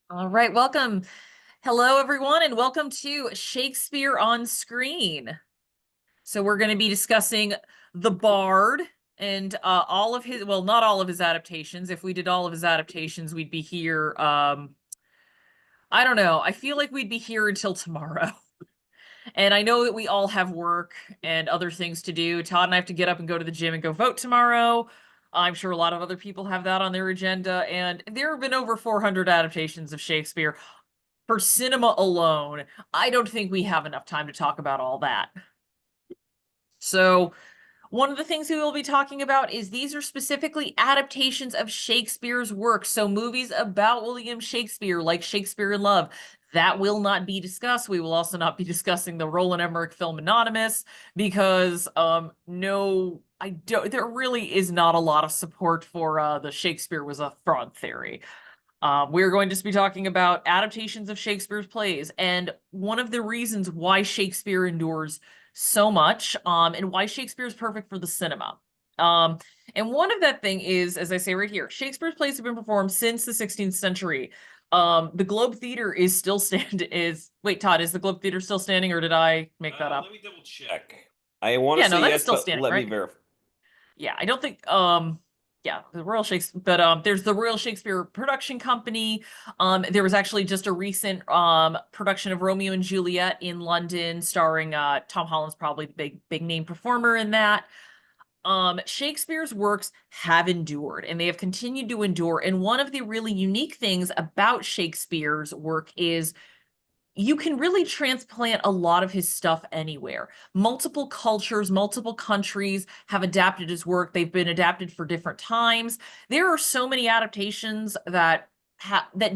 All right, welcome. Hello, everyone, and welcome to Shakespeare on Screen. So we're going to be discussing The Bard and all of his, well, not all of his adaptations. If we did all of his adaptations, we'd be here. I don't know. I feel like we'd be here until tomorrow. And I know that we all have work and other things to do. Todd and I have to get up and go to the gym and go vote tomorrow. I'm sure a lot of other people have that on their agenda. And there have been over 400 adaptations of Shakespeare for cinema alone. I don't think we have enough time to talk about all that. So, one of the things we will be talking about is these are specifically adaptations of Shakespeare's work. So, movies about William Shakespeare, like Shakespeare in Love, that will not be discussed. We will also not be discussing the Roland Emmerich film Anonymous because no, I don't, there really is not a lot of support for the Shakespeare was a fraud theory. We're going to be talking about adaptations of Shakespeare's plays and one of the reasons why Shakespeare endures so much, and why Shakespeare is perfect for the cinema. Um, and one of that thing is, as I say right here, Shakespeare's plays have been performed since the 16th century. The Globe Theater is still wait, Todd, is the Globe Theater still standing, or did I make that up? Let me double check. I want to Yeah, no, say that is yes, still but standing, let me right? verify. Yeah, I don't think yeah, the Royal Shakespeare, but there's the Royal Shakespeare Production Company. There was actually just a recent production of Romeo and Juliet in London starring Tom Holland's probably the big name performer in that. Shakespeare's works have endured and they have continued to endure. And one of the really unique things about Shakespeare's work is you can really transplant a lot of his stuff anywhere. Multiple cultures, multiple countries have adapted his work. They've been adapted for different times. There are so many adaptations that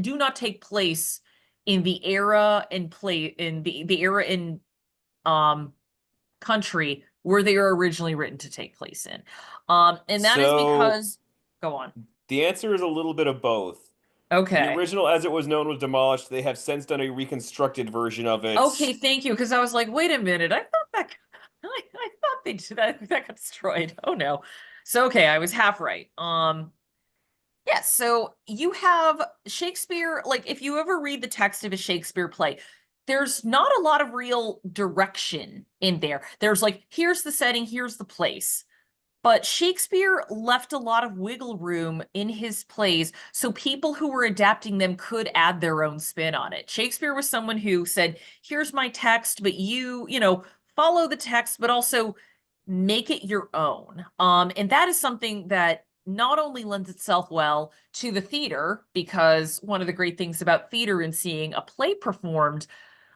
do not take place in the era and play in the era in um country where they were originally written to take place in. And that is So because go on. the answer is a little bit of both. The Okay. original, as it was known, was demolished. They have since done a reconstructed version of Okay, it. thank you. Because I was like, wait a minute. I thought that I thought they did that got destroyed. Oh no. So okay, I was half right. Yes, so you have Shakespeare, like if you ever read the text of a Shakespeare play, there's not a lot of real direction in there. There's like, here's the setting, here's the place. But Shakespeare left a lot of wiggle room in his plays so people who were adapting them could add their own spin on it. Shakespeare was someone who said, here's my text, but follow the text, but also make it your own. And that is something that not only lends itself well to the theater, because one of the great things about theater and seeing a play performed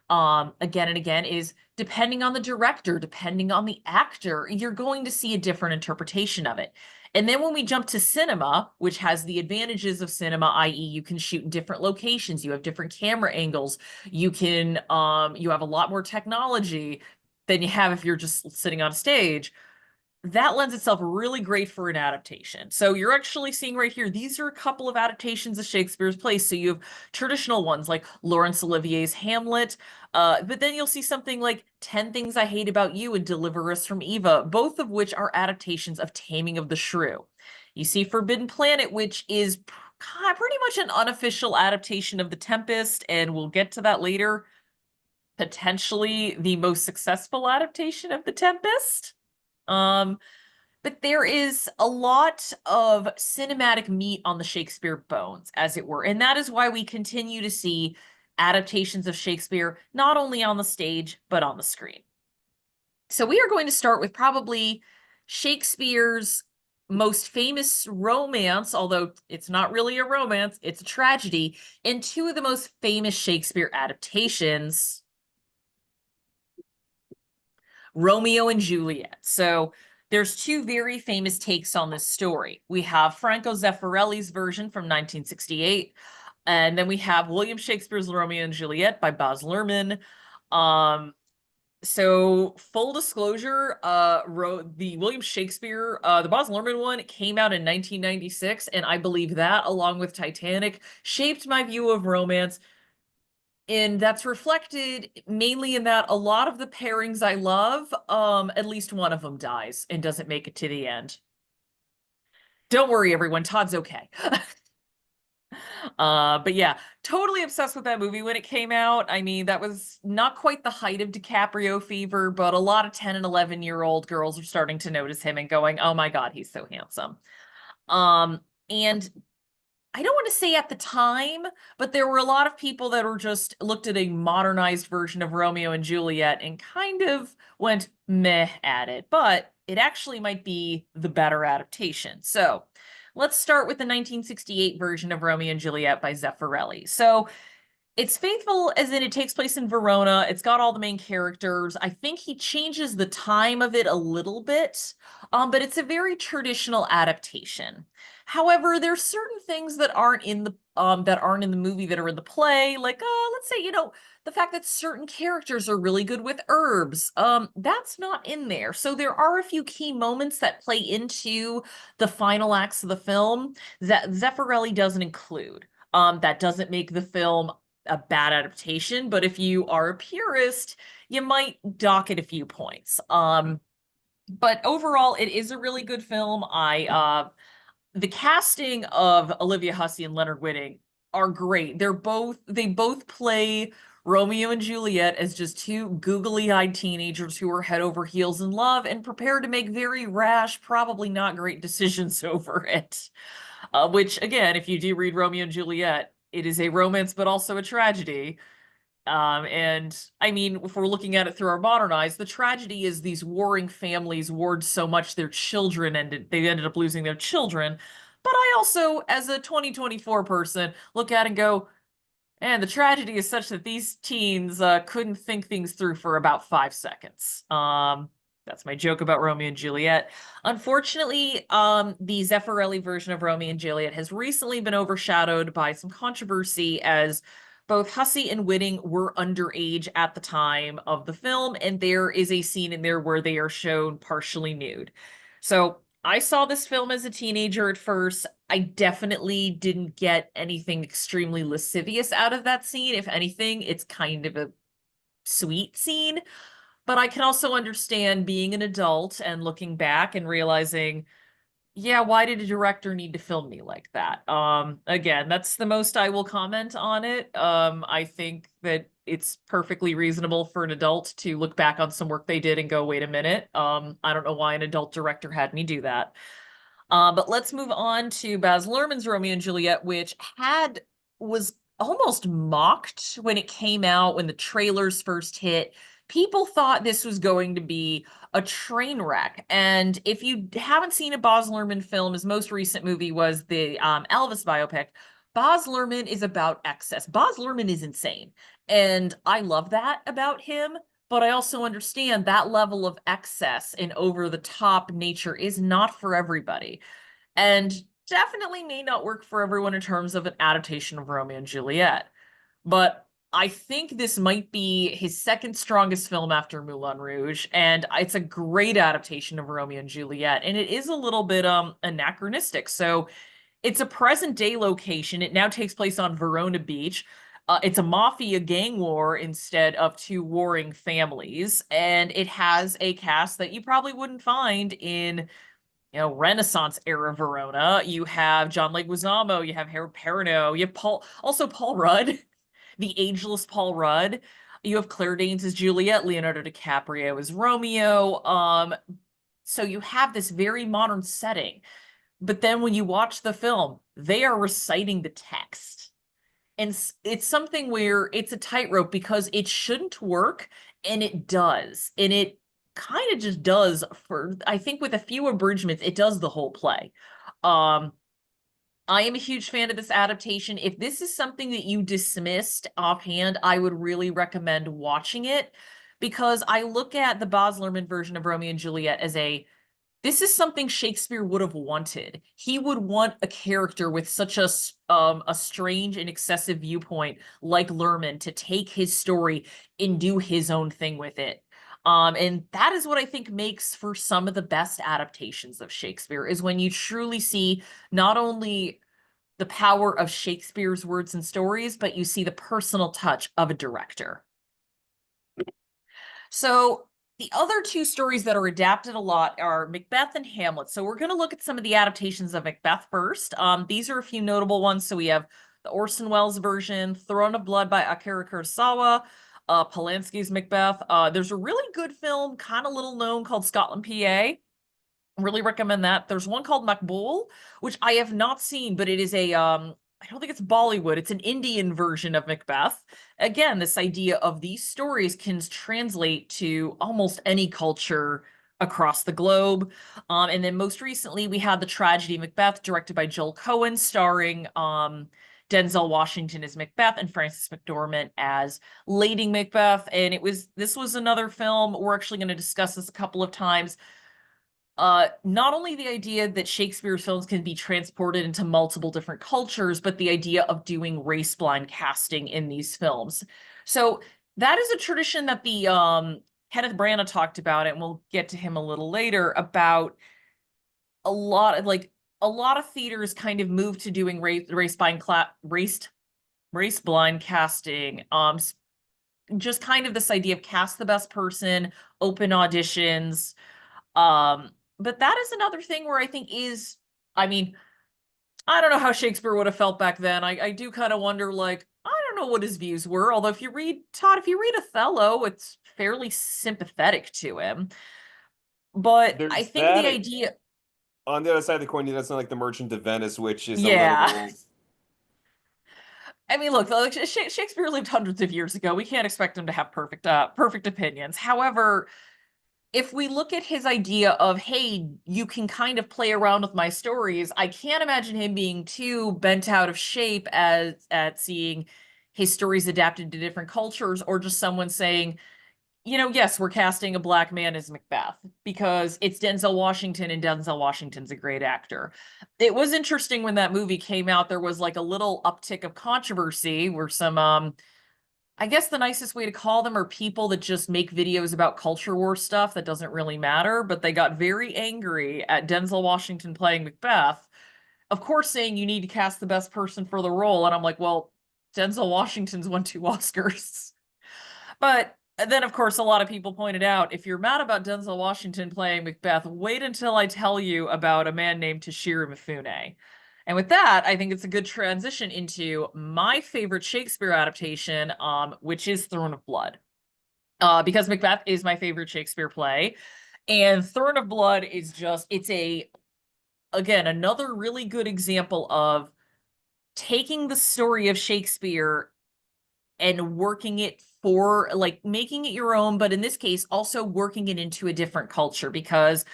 again and again is depending on the director, depending on the actor, you're going to see a different interpretation of it. And then when we jump to cinema, which has the advantages of cinema, i.e., you can shoot in different locations, you have different camera angles, you have a lot more technology than you have if you're just sitting on a stage, that lends itself really great for an adaptation. So you're actually seeing right here, these are a couple of adaptations of Shakespeare's plays. So you have traditional ones like Laurence Olivier's Hamlet, but then you'll see something like 10 Things I Hate About You and Deliver Us from Eva, both of which are adaptations of Taming of the Shrew. You see Forbidden Planet, which is pretty much an unofficial adaptation of The Tempest, and we'll get to that later. Potentially the most successful adaptation of The Tempest. Um, but there is a lot of cinematic meat on the Shakespeare bones, as it were. And that is why we continue to see adaptations of Shakespeare, not only on the stage, but on the screen. So we are going to start with probably Shakespeare's most famous romance, although it's not really a romance, it's a tragedy, and two of the most famous Shakespeare adaptations, Romeo and Juliet. So there's two very famous takes on this story. We have Franco Zeffirelli's version from 1968, and then we have William Shakespeare's Romeo and Juliet by Baz Luhrmann. So full disclosure, the William Shakespeare, the Baz Luhrmann one came out in 1996, and I believe that, along with Titanic, shaped my view of romance. And that's reflected mainly in that a lot of the pairings I love, at least one of them dies and doesn't make it to the end. Don't worry, everyone. Todd's okay. But yeah, totally obsessed with that movie when it came out. I mean, that was not quite the height of DiCaprio fever, but a lot of 10 and 11-year-old girls are starting to notice him and going, "Oh my God, he's so handsome." And I don't want to say at the time, but there were a lot of people that were just looked at a modernized version of Romeo and Juliet and kind of went meh at it. But it actually might be the better adaptation. So let's start with the 1968 version of Romeo and Juliet by Zeffirelli. So it's faithful as in it takes place in Verona. It's got all the main characters. I think he changes the time of it a little bit, but it's a very traditional adaptation. However, there's certain things that aren't in the movie that are in the play. Like, let's say, the fact that certain characters are really good with herbs. That's not in there. So there are a few key moments that play into the final acts of the film that Zeffirelli doesn't include. That doesn't make the film a bad adaptation, but if you are a purist, you might dock it a few points. But overall, it is a really good film. The casting of Olivia Hussey and Leonard Whiting are great. They both play Romeo and Juliet as just two googly-eyed teenagers who are head over heels in love and prepared to make very rash, probably not great decisions over it. Which, again, if you do read Romeo and Juliet, it is a romance, but also a tragedy. And I mean, if we're looking at it through our modern eyes, the tragedy is these warring families warred so much their children and they ended up losing their children. But I also, as a 2024 person, look at it and go, and the tragedy is such that these teens couldn't think things through for about 5 seconds. That's my joke about Romeo and Juliet. Unfortunately, the Zeffirelli version of Romeo and Juliet has recently been overshadowed by some controversy as both Hussey and Whiting were underage at the time of the film, and there is a scene in there where they are shown partially nude. So I saw this film as a teenager at first. I definitely didn't get anything extremely lascivious out of that scene. If anything, it's kind of a sweet scene. But I can also understand being an adult and looking back and realizing, yeah, why did a director need to film me like that? Again, that's the most I will comment on it. I think that it's perfectly reasonable for an adult to look back on some work they did and go, wait a minute. I don't know why an adult director had me do that. But let's move on to Baz Luhrmann's Romeo and Juliet, which was almost mocked when it came out, when the trailers first hit. People thought this was going to be a train wreck. And if you haven't seen a Baz Luhrmann film, his most recent movie was the Elvis biopic. Baz Luhrmann is about excess. Baz Luhrmann is insane. And I love that about him. But I also understand that level of excess and over the top nature is not for everybody. And definitely may not work for everyone in terms of an adaptation of Romeo and Juliet. But I think this might be his second strongest film after Moulin Rouge, and it's a great adaptation of Romeo and Juliet, and it is a little bit anachronistic. So it's a present day location. It now takes place on Verona Beach. It's a mafia gang war instead of two warring families, and it has a cast that you probably wouldn't find in Renaissance era Verona. You have John Leguizamo, you have Harold Perrineau, you have Paul Rudd, the ageless Paul Rudd. You have Claire Danes as Juliet, Leonardo DiCaprio as Romeo. So you have this very modern setting. But then when you watch the film, they are reciting the text. And it's something where it's a tightrope because it shouldn't work, and it does. And it kind of just does I think with a few abridgments, it does the whole play. I am a huge fan of this adaptation. If this is something that you dismissed offhand, I would really recommend watching it because I look at the Baz Luhrmann version of Romeo and Juliet as this is something Shakespeare would have wanted. He would want a character with such a strange and excessive viewpoint like Luhrmann to take his story and do his own thing with it. And that is what I think makes for some of the best adaptations of Shakespeare is when you truly see not only the power of Shakespeare's words and stories, but you see the personal touch of a director. So the other two stories that are adapted a lot are Macbeth and Hamlet. So we're going to look at some of the adaptations of Macbeth first. These are a few notable ones. So we have the Orson Welles version, Throne of Blood by Akira Kurosawa, Polanski's Macbeth. There's a really good film, kind of little known, called Scotland, PA. Really recommend that. There's one called Makbul, which I have not seen, but it is a I don't think it's Bollywood. It's an Indian version of Macbeth. Again, this idea of these stories can translate to almost any culture across the globe. And then most recently, we had the tragedy Macbeth, directed by Joel Cohen, starring Denzel Washington as Macbeth and Frances McDormand as Lady Macbeth. And this was another film. We're actually going to discuss this a couple of times. Not only the idea that Shakespeare's films can be transported into multiple different cultures, but the idea of doing race blind casting in these films. So that is a tradition that the Kenneth Branagh talked about, and we'll get to him a little later, about a lot of theaters kind of moved to doing race blind casting. Just kind of this idea of cast the best person, open auditions. But that is another thing where I think is, I mean, I don't know how Shakespeare would have felt back then. I do kind of wonder, like, I don't know what his views were. Although if you read Todd, if you read Othello, it's fairly sympathetic to him. But I There's think the that. idea, On the other side of the coin, that's not like the Merchant of Venice, which is a yeah. little. I mean, look, like, Shakespeare lived hundreds of years ago. We can't expect him to have perfect opinions. However, if we look at his idea of, hey, you can kind of play around with my stories, I can't imagine him being too bent out of shape as at seeing his stories adapted to different cultures, or just someone saying, yes, we're casting a black man as Macbeth because it's Denzel Washington, and Denzel Washington's a great actor. It was interesting when that movie came out, there was like a little uptick of controversy where some I guess the nicest way to call them are people that just make videos about culture war stuff that doesn't really matter, but they got very angry at Denzel Washington playing Macbeth, of course, saying you need to cast the best person for the role. And I'm like, well, Denzel Washington's won 2 Oscars. But then, of course, a lot of people pointed out, if you're mad about Denzel Washington playing Macbeth, wait until I tell you about a man named Toshiro Mifune. And with that, I think it's a good transition into my favorite Shakespeare adaptation, which is Throne of Blood. Because Macbeth is my favorite Shakespeare play, and Throne of Blood is just, again, another really good example of taking the story of Shakespeare and working it for, like, making it your own, but in this case also working it into a different culture, because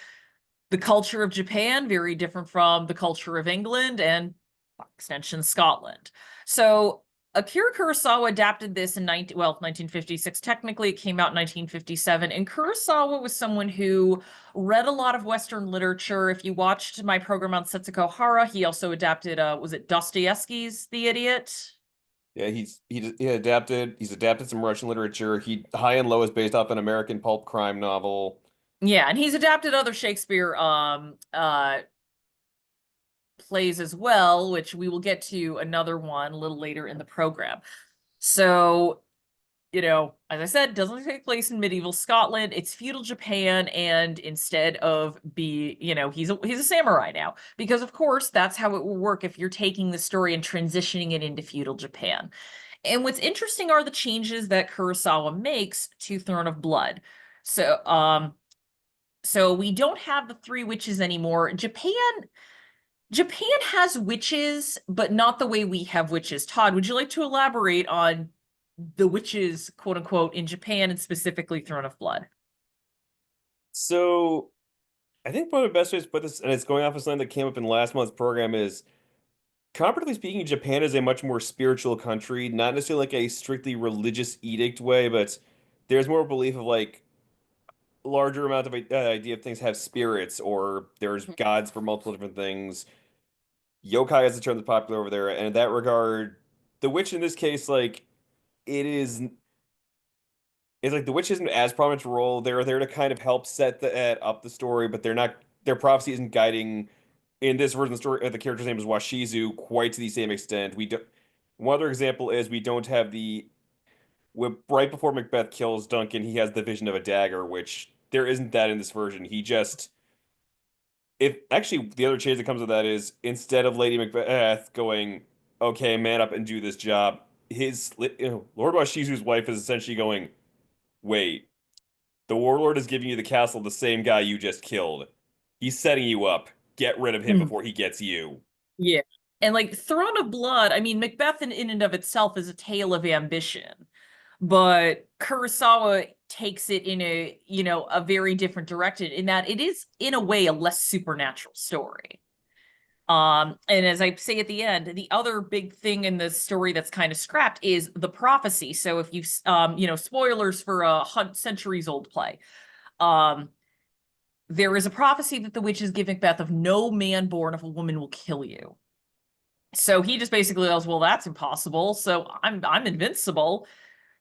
the culture of Japan very different from the culture of England and by extension Scotland. So Akira Kurosawa adapted this in 1956. Technically, it came out in 1957. And Kurosawa was someone who read a lot of Western literature. If you watched my program on Setsuko Hara, he also adapted, was it Dostoevsky's The Idiot? Yeah, he's adapted some Russian literature. He High and Low is based off an American pulp crime novel. Yeah, and he's adapted other Shakespeare plays as well, which we will get to another one a little later in the program. So, as I said, doesn't take place in medieval Scotland. It's feudal Japan, and instead of he's a samurai now, because of course that's how it will work if you're taking the story and transitioning it into feudal Japan. And what's interesting are the changes that Kurosawa makes to Throne of Blood. So we don't have the three witches anymore. Japan has witches, but not the way we have witches. Todd, would you like to elaborate on the witches, quote unquote, in Japan, and specifically Throne of Blood? So I think one of the best ways to put this, and it's going off of something that came up in last month's program, is comparatively speaking, Japan is a much more spiritual country, not necessarily like a strictly religious edict way, but there's more belief of like larger amount of idea of things have spirits or there's gods for multiple different things. Yokai is a term that's popular over there, and in that regard, the witch in this case, like it is, it's like the witch isn't as prominent a role. They're there to kind of help set up the story, but they're not. Their prophecy isn't guiding. In this version of the story, the character's name is Washizu, quite to the same extent. We do. One other example is we don't have right before Macbeth kills Duncan, he has the vision of a dagger, which there isn't that in this version. He just if actually the other change that comes with that is instead of Lady Macbeth going okay, man up and do this job. Lord Washizu's wife is essentially going, wait, the warlord is giving you the castle, the same guy you just killed. He's setting you up. Get rid of him Mm. before he gets you. Yeah. And like Throne of Blood, I mean, Macbeth in and of itself is a tale of ambition, but Kurosawa takes it in a, a very different direction in that it is, in a way, a less supernatural story. And as I say at the end, the other big thing in the story that's kind of scrapped is the prophecy. So if spoilers for a centuries old play. Um, there is a prophecy that the witches give Macbeth of no man born of a woman will kill you. So he just basically goes, well, that's impossible. So I'm invincible.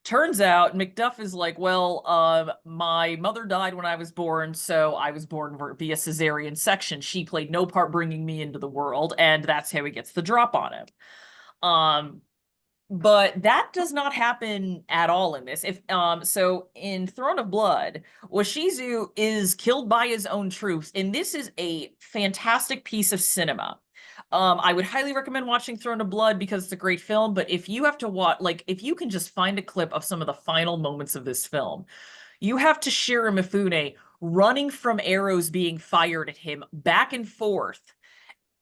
Turns out Macduff is like, well, my mother died when I was born, so I was born via cesarean section. She played no part bringing me into the world, and that's how he gets the drop on him. Um, but that does not happen at all in this. If So in Throne of Blood, Washizu is killed by his own troops, and this is a fantastic piece of cinema. I would highly recommend watching Throne of Blood because it's a great film, but if you have to watch, like, if you can just find a clip of some of the final moments of this film, you have to Shiro Mifune running from arrows being fired at him back and forth.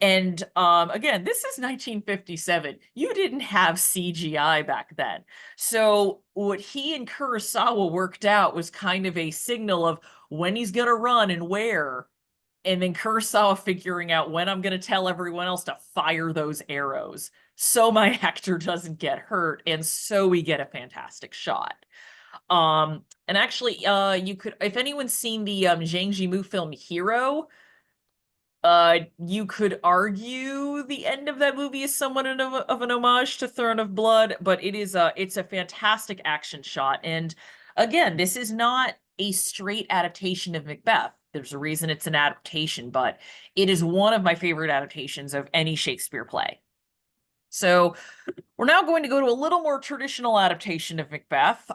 And again, this is 1957. You didn't have CGI back then. So what he and Kurosawa worked out was kind of a signal of when he's going to run and where, and then Kurosawa figuring out when I'm going to tell everyone else to fire those arrows so my actor doesn't get hurt and so we get a fantastic shot. And actually, you could, if anyone's seen the Zhang Yimou film Hero, you could argue the end of that movie is somewhat of an homage to Throne of Blood, but it's a fantastic action shot. And again, this is not a straight adaptation of Macbeth. There's a reason it's an adaptation, but it is one of my favorite adaptations of any Shakespeare play. So we're now going to go to a little more traditional adaptation of Macbeth,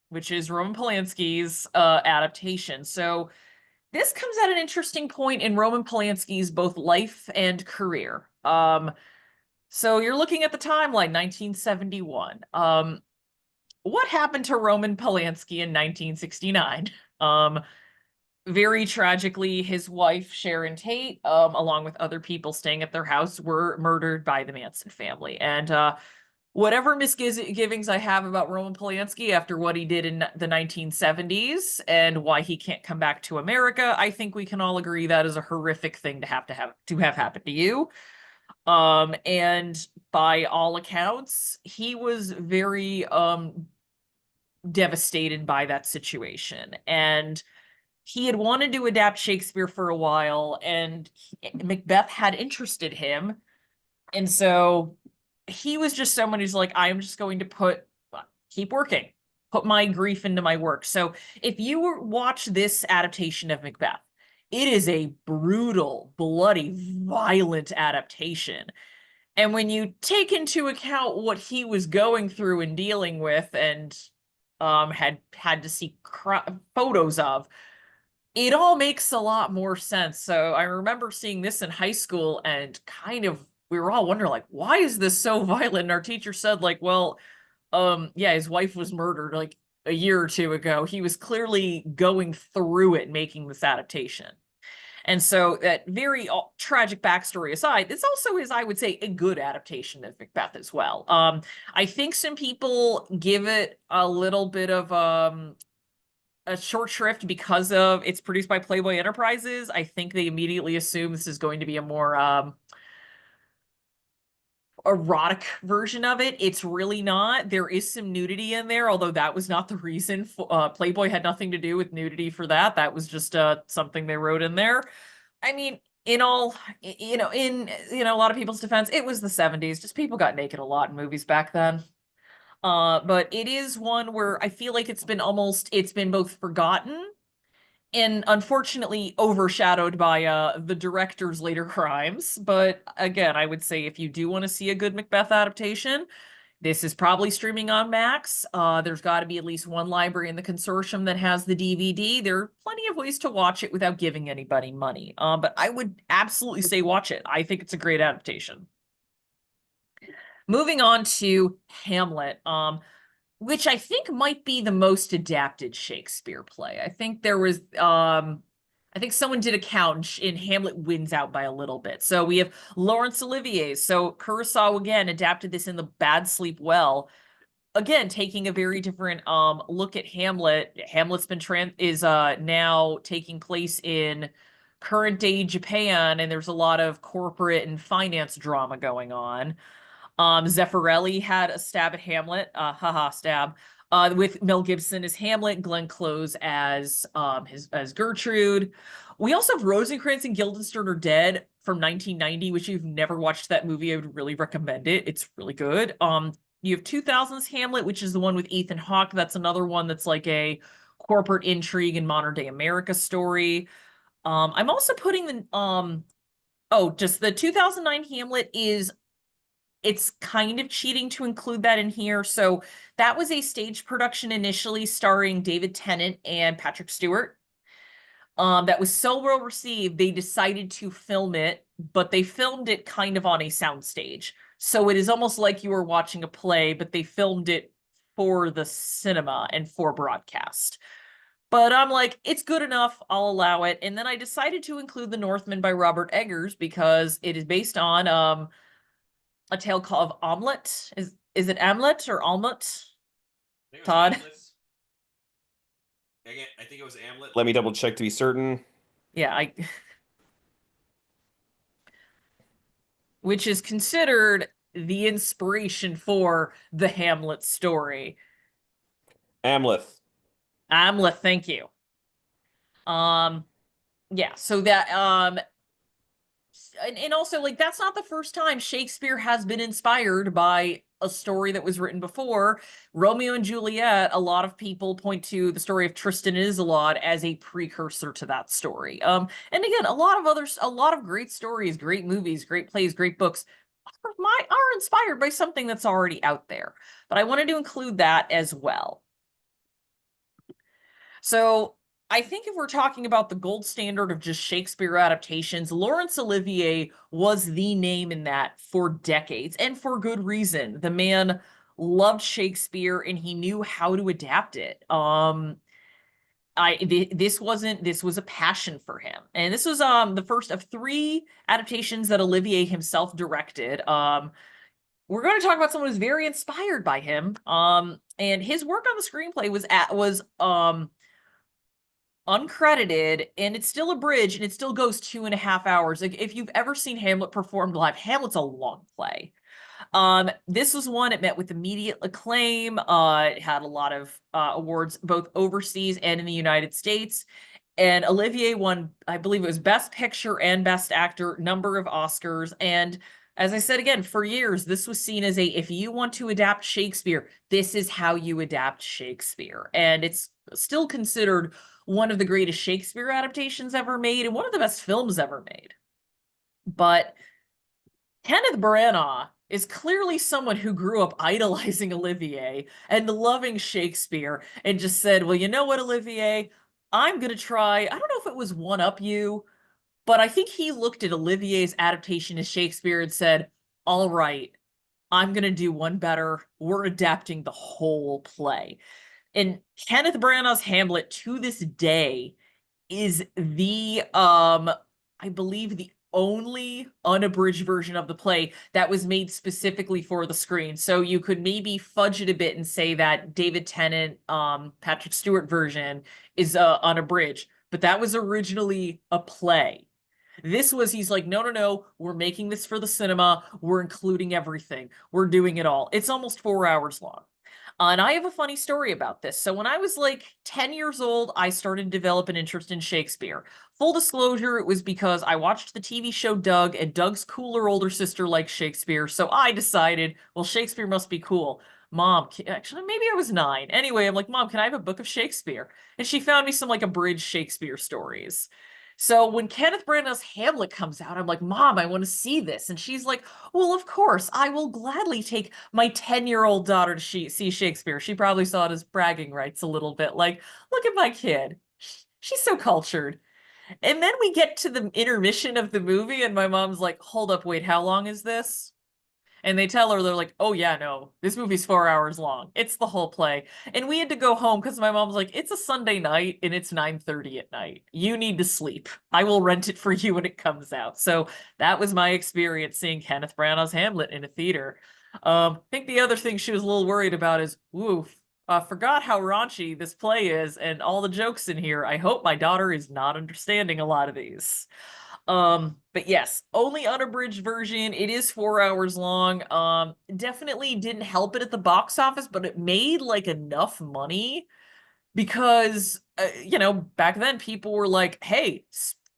which is Roman Polanski's adaptation. So this comes at an interesting point in Roman Polanski's both life and career. So you're looking at the timeline, 1971. What happened to Roman Polanski in 1969? Very tragically, his wife, Sharon Tate, along with other people staying at their house, were murdered by the Manson family. And whatever misgivings I have about Roman Polanski after what he did in the 1970s and why he can't come back to America, I think we can all agree that is a horrific thing to have happened to you. And by all accounts, he was very devastated by that situation. And he had wanted to adapt Shakespeare for a while, and Macbeth had interested him. And so he was just someone who's like, I'm just going to keep working, put my grief into my work. So if you watch this adaptation of Macbeth, it is a brutal, bloody, violent adaptation. And when you take into account what he was going through and dealing with and had to see photos of, it all makes a lot more sense. So I remember seeing this in high school and kind of we were all wondering like, why is this so violent? And our teacher said like, well, yeah, his wife was murdered like a year or two ago. He was clearly going through it, making this adaptation. And so that very tragic backstory aside, this also is, I would say, a good adaptation of Macbeth as well. I think some people give it a little bit of a short shrift because of it's produced by Playboy Enterprises. I think they immediately assume this is going to be a more erotic version of it. It's really not. There is some nudity in there, although that was not the reason. Playboy had nothing to do with nudity for that. That was just something they wrote in there. I mean, in all, in a lot of people's defense, it was the 70s. Just people got naked a lot in movies back then. But it is one where I feel like it's been both forgotten and unfortunately overshadowed by the director's later crimes. But again, I would say if you do want to see a good Macbeth adaptation, this is probably streaming on Max. There's got to be at least one library in the consortium that has the DVD. There are plenty of ways to watch it without giving anybody money. But I would absolutely say watch it. I think it's a great adaptation. Moving on to Hamlet, which I think might be the most adapted Shakespeare play. I think there was I think someone did a count and Hamlet wins out by a little bit. So we have Laurence Olivier. So Kurosawa again adapted this in The Bad Sleep Well. Again, taking a very different look at Hamlet. Hamlet's been now taking place in current day Japan, and there's a lot of corporate and finance drama going on. Zeffirelli had a stab at Hamlet, haha, stab, with Mel Gibson as Hamlet, Glenn Close as his as Gertrude. We also have Rosencrantz and Guildenstern Are Dead from 1990, which if you've never watched that movie, I would really recommend it. It's really good. You have 2000s Hamlet, which is the one with Ethan Hawke. That's another one that's like a corporate intrigue in modern day America story. I'm also putting just the 2009 Hamlet is it's kind of cheating to include that in here. So that was a stage production initially starring David Tennant and Patrick Stewart. That was so well received, they decided to film it, but they filmed it kind of on a soundstage. So it is almost like you were watching a play, but they filmed it for the cinema and for broadcast. But I'm like, it's good enough. I'll allow it. And then I decided to include The Northman by Robert Eggers because it is based on a tale called Omelette. Is it Amlet or Almut? Todd? Again, I think it was Amlet. Let me double check to be certain. Yeah, which is considered the inspiration for the Hamlet story. Amleth. Amleth, thank you. Yeah, so that and also like that's not the first time Shakespeare has been inspired by a story that was written before. Romeo and Juliet, a lot of people point to the story of Tristan and Isolde as a precursor to that story. And again, a lot of great stories, great movies, great plays, great books are inspired by something that's already out there. But I wanted to include that as well. So I think if we're talking about the gold standard of just Shakespeare adaptations, Laurence Olivier was the name in that for decades, and for good reason. The man loved Shakespeare and he knew how to adapt it. This was a passion for him. And this was the first of three adaptations that Olivier himself directed. We're going to talk about someone who's very inspired by him. And his work on the screenplay was uncredited, and it's still abridged, and it still goes 2.5 hours. Like if you've ever seen Hamlet performed live, Hamlet's a long play. This was one, it met with immediate acclaim. It had a lot of awards both overseas and in the United States. And Olivier won, I believe it was Best Picture and Best Actor, number of Oscars. And as I said again, for years, this was seen as if you want to adapt Shakespeare, this is how you adapt Shakespeare. And it's still considered one of the greatest Shakespeare adaptations ever made and one of the best films ever made. But Kenneth Branagh is clearly someone who grew up idolizing Olivier and loving Shakespeare and just said, well, you know what, Olivier? I'm going to try. I don't know if it was one up you, but I think he looked at Olivier's adaptation of Shakespeare and said, all right, I'm going to do one better. We're adapting the whole play. And Kenneth Branagh's Hamlet to this day is I believe the only unabridged version of the play that was made specifically for the screen. So you could maybe fudge it a bit and say that David Tennant, Patrick Stewart version is unabridged, but that was originally a play. He's like, no, no, no, we're making this for the cinema. We're including everything. We're doing it all. It's almost 4 hours long. And I have a funny story about this. So when I was like 10 years old, I started to develop an interest in Shakespeare. Full disclosure, it was because I watched the TV show Doug, and Doug's cooler older sister liked Shakespeare. So I decided, well, Shakespeare must be cool. Mom, actually, maybe I was 9. Anyway, I'm like, Mom, can I have a book of Shakespeare? And she found me some like abridged Shakespeare stories. So when Kenneth Branagh's Hamlet comes out, I'm like, Mom, I want to see this. And she's like, well, of course, I will gladly take my 10-year-old daughter to see Shakespeare. She probably saw it as bragging rights a little bit. Like, look at my kid. She's so cultured. And then we get to the intermission of the movie, and my mom's like, hold up, wait, how long is this? And they tell her, they're like, oh yeah, no, this movie's 4 hours long. It's the whole play. And we had to go home because my mom's like, it's a Sunday night and it's 9:30 at night. You need to sleep. I will rent it for you when it comes out. So that was my experience seeing Kenneth Branagh's Hamlet in a theater. I think the other thing she was a little worried about is, ooh, forgot how raunchy this play is and all the jokes in here. I hope my daughter is not understanding a lot of these. But yes, only unabridged version. It is 4 hours long. Definitely didn't help it at the box office, but it made like enough money because, back then people were like, hey,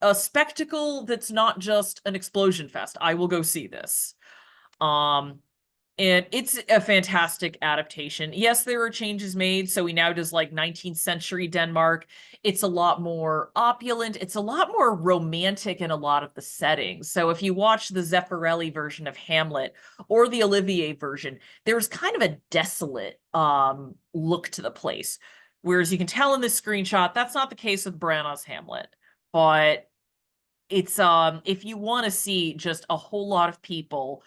a spectacle that's not just an explosion fest. I will go see this. Um, and it's a fantastic adaptation. Yes, there are changes made. So he now does like 19th century Denmark. It's a lot more opulent. It's a lot more romantic in a lot of the settings. So if you watch the Zeffirelli version of Hamlet or the Olivier version, there's kind of a desolate look to the place. Whereas you can tell in this screenshot, that's not the case with Branagh's Hamlet. But it's if you want to see just a whole lot of people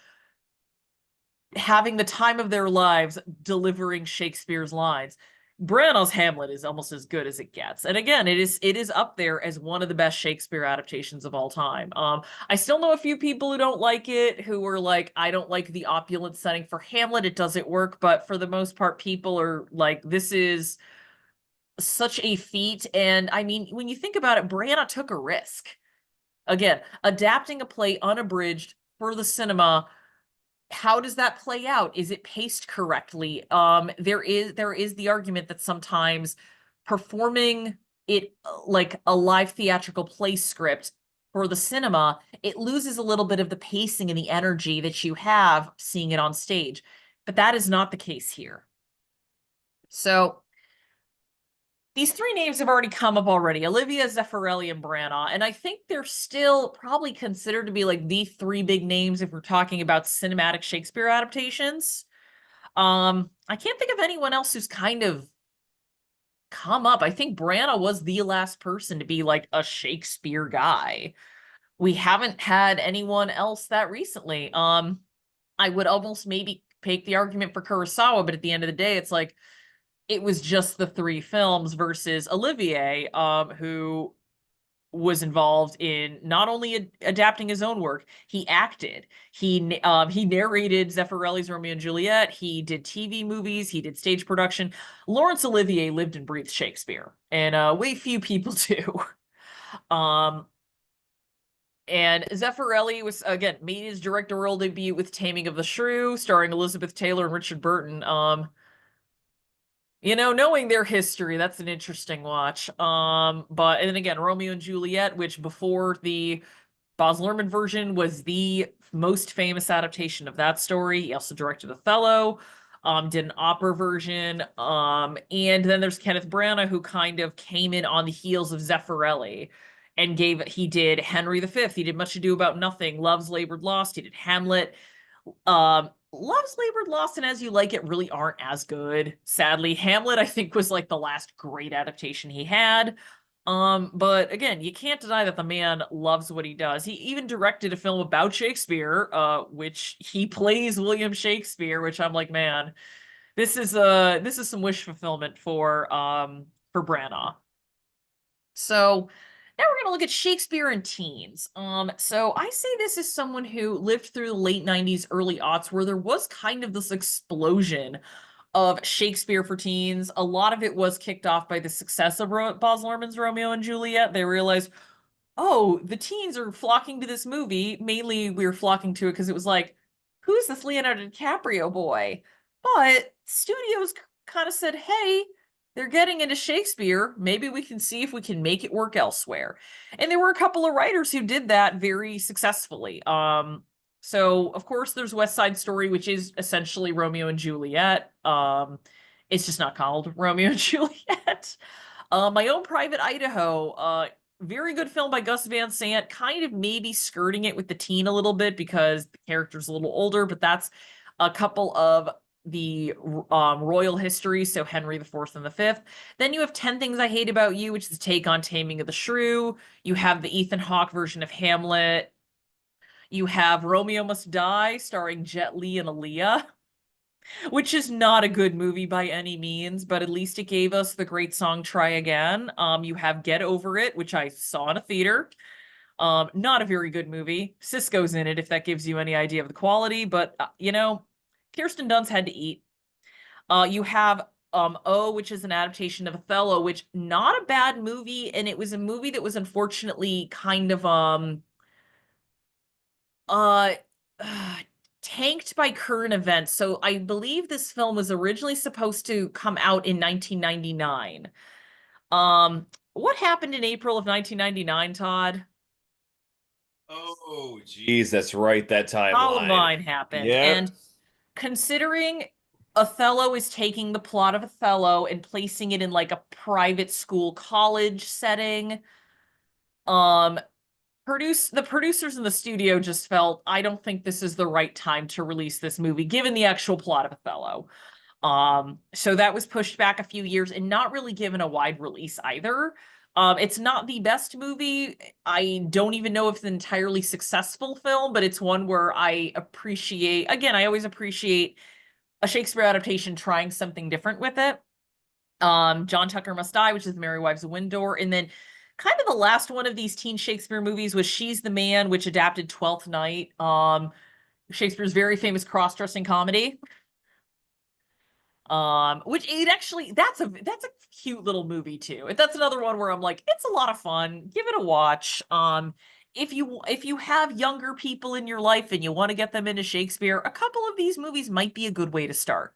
having the time of their lives delivering Shakespeare's lines, Branagh's Hamlet is almost as good as it gets. And again, it is up there as one of the best Shakespeare adaptations of all time. I still know a few people who don't like it, who are like, I don't like the opulent setting for Hamlet. It doesn't work. But for the most part, people are like, this is such a feat. And I mean, when you think about it, Branagh took a risk. Again, adapting a play unabridged for the cinema, how does that play out? Is it paced correctly? There is the argument that sometimes performing it like a live theatrical play script for the cinema, it loses a little bit of the pacing and the energy that you have seeing it on stage. But that is not the case here. So these three names have already come up already: Olivia, Zeffirelli, and Branagh. And I think they're still probably considered to be like the three big names if we're talking about cinematic Shakespeare adaptations. I can't think of anyone else who's kind of come up. I think Branagh was the last person to be like a Shakespeare guy. We haven't had anyone else that recently. I would almost maybe take the argument for Kurosawa, but at the end of the day, it's like, it was just the three films versus Olivier, who was involved in not only adapting his own work, he acted. He narrated Zeffirelli's Romeo and Juliet. He did TV movies. He did stage production. Laurence Olivier lived and breathed Shakespeare, and way few people do. Um, and Zeffirelli was, again, made his directorial debut with Taming of the Shrew, starring Elizabeth Taylor and Richard Burton. Knowing their history, that's an interesting watch. But and then again, Romeo and Juliet, which before the Baz Luhrmann version was the most famous adaptation of that story. He also directed Othello, did an opera version. And then there's Kenneth Branagh, who kind of came in on the heels of Zeffirelli and he did Henry V. He did Much Ado About Nothing, Love's Labored Lost. He did Hamlet. Love's Labored Lost and As You Like It really aren't as good. Sadly, Hamlet, I think, was like the last great adaptation he had. But again, you can't deny that the man loves what he does. He even directed a film about Shakespeare, which he plays William Shakespeare, which I'm like, man, this is some wish fulfillment for Branagh. So now we're gonna look at Shakespeare and teens. So I say this as someone who lived through the late 90s, early aughts, where there was kind of this explosion of Shakespeare for teens. A lot of it was kicked off by the success of Baz Luhrmann's Romeo and Juliet. They realized, oh, the teens are flocking to this movie. Mainly, we were flocking to it because it was like, who's this Leonardo DiCaprio boy? But studios kind of said, hey, they're getting into Shakespeare. Maybe we can see if we can make it work elsewhere. And there were a couple of writers who did that very successfully. So of course there's West Side Story, which is essentially Romeo and Juliet. It's just not called Romeo and Juliet. My Own Private Idaho, very good film by Gus Van Sant, kind of maybe skirting it with the teen a little bit because the character's a little older, but that's a couple of the royal history, so Henry IV and V. Then you have 10 Things I Hate About You, which is a take on Taming of the Shrew. You have the Ethan Hawke version of Hamlet. You have Romeo Must Die, starring Jet Li and Aaliyah, which is not a good movie by any means, but at least it gave us the great song Try Again. You have Get Over It, which I saw in a theater. Not a very good movie. Cisco's in it, if that gives you any idea of the quality, but Kirsten Dunst had to eat. You have O, which is an adaptation of Othello, which not a bad movie, and it was a movie that was unfortunately kind of uh, tanked by current events. So I believe this film was originally supposed to come out in 1999. What happened in April of 1999, Todd? Oh, geez, that's right. That timeline. Columbine happened. Yep. And considering Othello is taking the plot of Othello and placing it in like a private school college setting, um, the producers in the studio just felt, I don't think this is the right time to release this movie, given the actual plot of Othello. So that was pushed back a few years and not really given a wide release either. It's not the best movie. I don't even know if it's an entirely successful film, but it's one where I appreciate, again, I always appreciate a Shakespeare adaptation trying something different with it. John Tucker Must Die, which is The Merry Wives of Windsor, and then kind of the last one of these teen Shakespeare movies was She's the Man, which adapted Twelfth Night, Shakespeare's very famous cross-dressing comedy. Which it actually that's a cute little movie too. And that's another one where I'm like, it's a lot of fun. Give it a watch. If you have younger people in your life and you want to get them into Shakespeare, a couple of these movies might be a good way to start.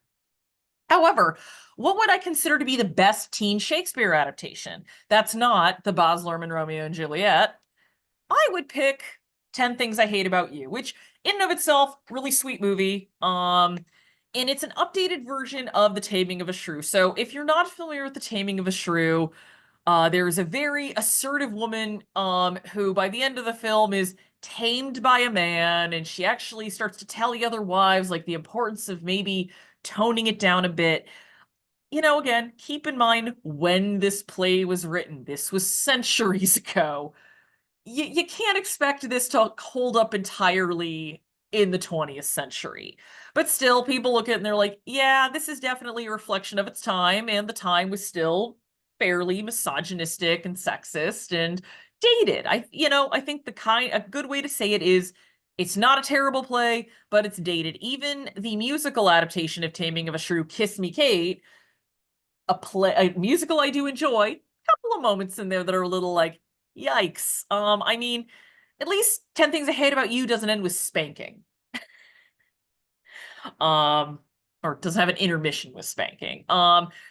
However, what would I consider to be the best teen Shakespeare adaptation? That's not the Baz Luhrmann Romeo and Juliet. I would pick 10 Things I Hate About You, which in and of itself, really sweet movie. And it's an updated version of The Taming of a Shrew. So if you're not familiar with The Taming of a Shrew, there is a very assertive woman who by the end of the film is tamed by a man, and she actually starts to tell the other wives like the importance of maybe toning it down a bit. Again, keep in mind when this play was written. This was centuries ago. You can't expect this to hold up entirely in the 20th century. But still, people look at it and they're like, yeah, this is definitely a reflection of its time, and the time was still fairly misogynistic and sexist and dated. I think a good way to say it is it's not a terrible play, but it's dated. Even the musical adaptation of Taming of a Shrew, Kiss Me Kate, a musical I do enjoy, a couple of moments in there that are a little like, yikes. I mean, at least 10 Things I Hate About You doesn't end with spanking. Um, or doesn't have an intermission with spanking.